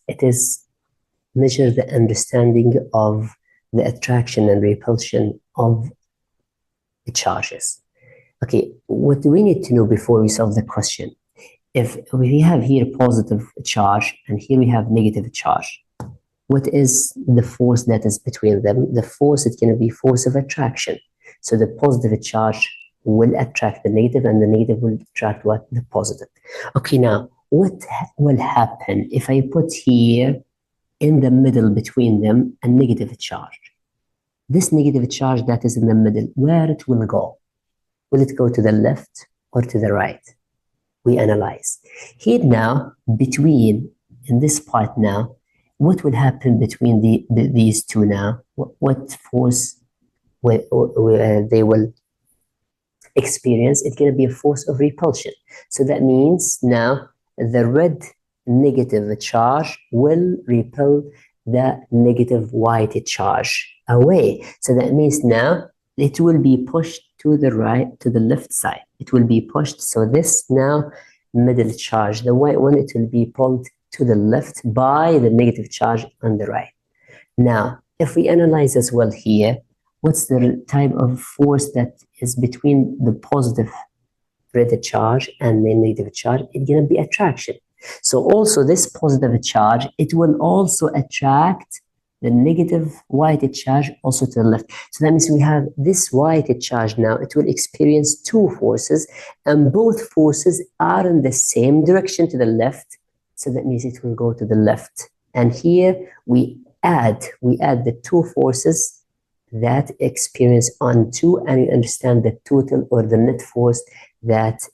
It is measure the understanding of the attraction and repulsion of the charges. Okay, what do we need to know before we solve the question? If we have here positive charge and here we have negative charge, what is the force that is between them? The force is going to be force of attraction. So the positive charge will attract the negative and the negative will attract what? The positive. Okay, now what will happen if I put here in the middle between them a negative charge? This negative charge that is in the middle, where it will go? Will it go to the left or to the right? We analyze. Here now, between, in this part now, what will happen between these two now? What force they will experience? It's going to be a force of repulsion. So that means now the red negative charge will repel the negative white charge away. So that means now it will be pushed to the right, to the left side. It will be pushed. So this now middle charge, the white one, it will be pulled to the left by the negative charge on the right. Now, if we analyze as well here, what's the type of force that is between the positive red charge and the negative charge? It's going to be attraction. So also this positive charge, it will also attract the negative white charge also to the left. So that means we have this white charge now, it will experience two forces and both forces are in the same direction to the left. So that means it will go to the left. And here we add the two forces that experience on two, and you understand the total or the net force that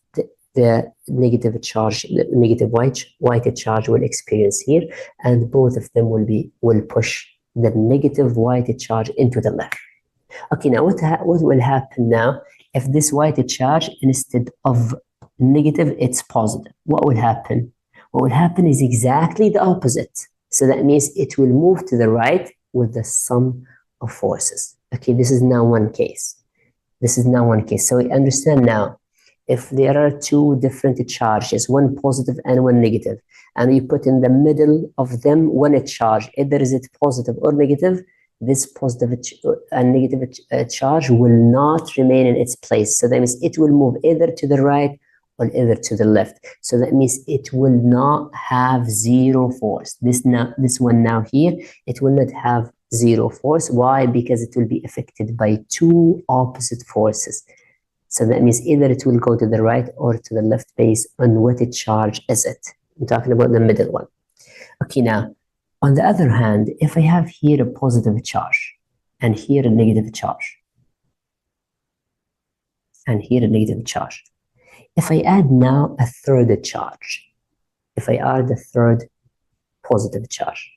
the negative charge, the negative white charge will experience here, and both of them will push the negative white charge into the left. Okay, now what will happen now if this white charge instead of negative it's positive? What will happen? What will happen is exactly the opposite. So that means it will move to the right with the sum of forces. Okay, this is now one case. This is now one case. So we understand now if there are two different charges, one positive and one negative, and we put in the middle of them one charge, either is it positive or negative, this positive and negative charge will not remain in its place. So that means it will move either to the right or either to the left. So that means it will not have zero force. This one now here, it will not have zero force. Why? Because it will be affected by two opposite forces. So that means either it will go to the right or to the left based on what charge is it. I'm talking about the middle one. Okay, now, on the other hand, if I have here a positive charge and here a negative charge and here a negative charge, if I add now a third charge, if I add a third positive charge,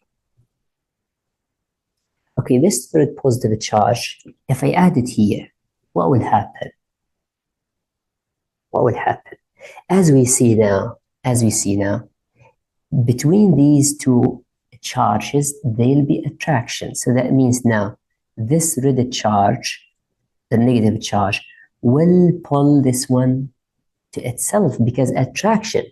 okay, this third positive charge, if I add it here, what will happen? What will happen? As we see now, between these two charges, there'll be attraction. So that means now this red charge, the negative charge, will pull this one to itself because attraction.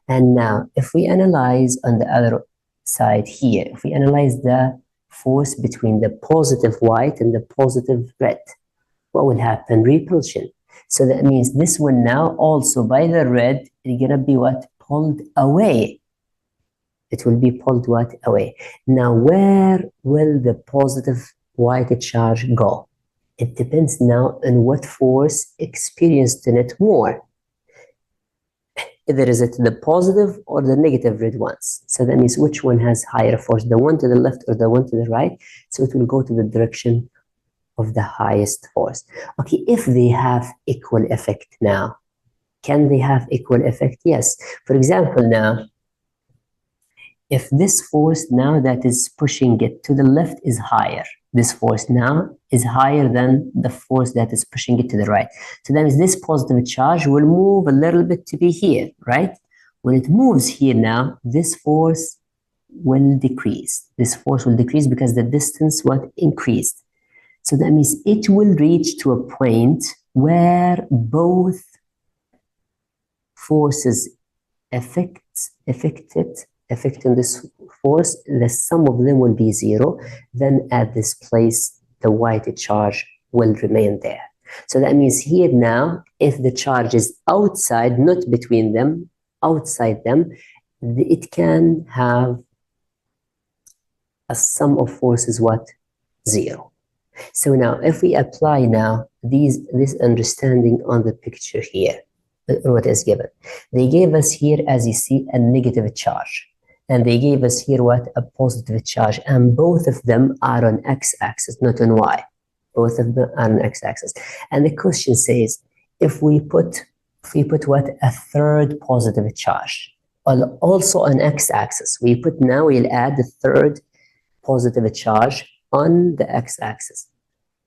And now if we analyze on the other side here, if we analyze the force between the positive white and the positive red, what will happen? Repulsion. So that means this one now also by the red is gonna be what? Pulled away. It will be pulled what? Away. Now where will the positive white charge go? It depends now on what force experienced in it more. Either is it the positive or the negative red ones. So that means which one has higher force, the one to the left or the one to the right. So it will go to the direction of the highest force. Okay, if they have equal effect now, can they have equal effect? Yes. For example, now, if this force now that is pushing it to the left is higher, this force now is higher than the force that is pushing it to the right. So that means this positive charge will move a little bit to be here, right? When it moves here now, this force will decrease. This force will decrease because the distance was increased. So that means it will reach to a point where both forces affect effect on this force, the sum of them will be 0. Then at this place, the white charge will remain there. So that means here now, if the charge is outside, not between them, outside them, it can have a sum of forces what? 0. So now if we apply now this understanding on the picture here, what is given, they gave us here, as you see, a negative charge, and they gave us here what? A positive charge, and both of them are on x-axis, not on y. Both of them are on x-axis. And the question says, if we put what? A third positive charge also on x-axis, we'll add the third positive charge on the x-axis.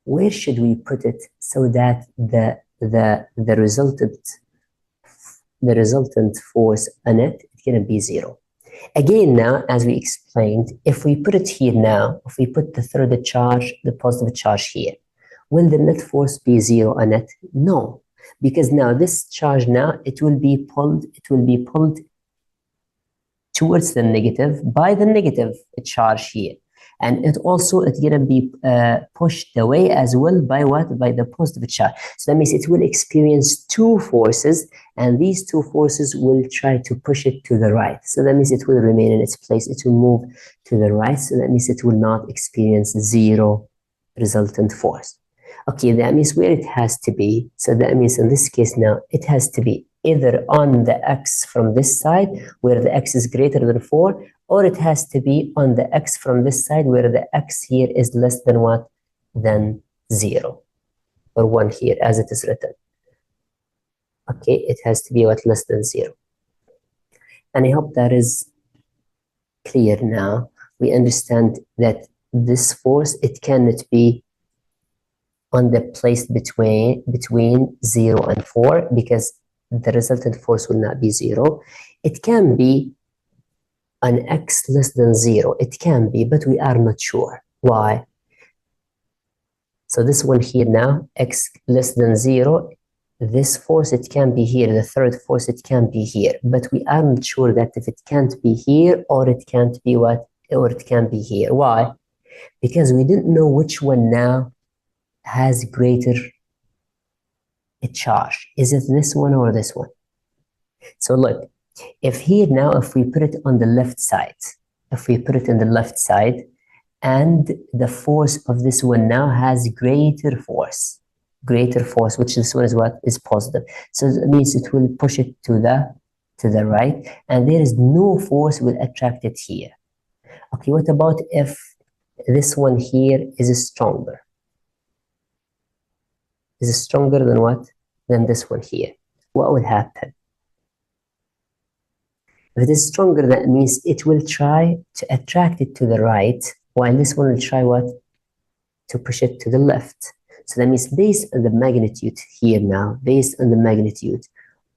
Where should we put it so that the resultant force on it is going to be 0? Again, now, as we explained, if we put it here now, if we put the third charge, the positive charge here, will the net force be 0 on it? No, because now this charge now, it will be pulled towards the negative by the negative charge here. And it's going to be pushed away as well by what? By the positive charge. So that means it will experience two forces, and these two forces will try to push it to the right. So that means it will remain in its place. It will move to the right. So that means it will not experience 0 resultant force. Okay, that means where it has to be. So that means in this case now, it has to be either on the x from this side, where the x is greater than 4, or it has to be on the x from this side, where the x here is less than what? Than 0, or 1 here, as it is written. Okay, it has to be what? Less than 0. And I hope that is clear now. We understand that this force, it cannot be on the place between 0 and 4, because the resultant force will not be 0. It can be an x less than 0. It can be, but we are not sure. Why? So this one here now, x less than 0, this force, it can be here. The third force, it can be here. But we are not sure that if it can't be here, or it can't be what? Or it can be here. Why? Because we didn't know which one now has greater a charge. Is it this one or this one? So look, if here now, if we put it on the left side, and the force of this one now has greater force, which this one is what? Is positive. So that means it will push it to the right, and there is no force will attract it here. Okay, what about if this one here is stronger? Is stronger than what? Than this one here. What will happen? If it is stronger, that means it will try to attract it to the right, while this one will try what? To push it to the left. So that means based on the magnitude here now,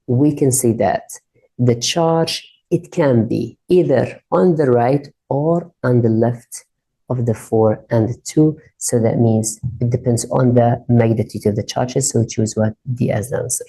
we can say that the charge, it can be either on the right or on the left of the 4 and the 2. So that means it depends on the magnitude of the charges. So choose what? D as the answer.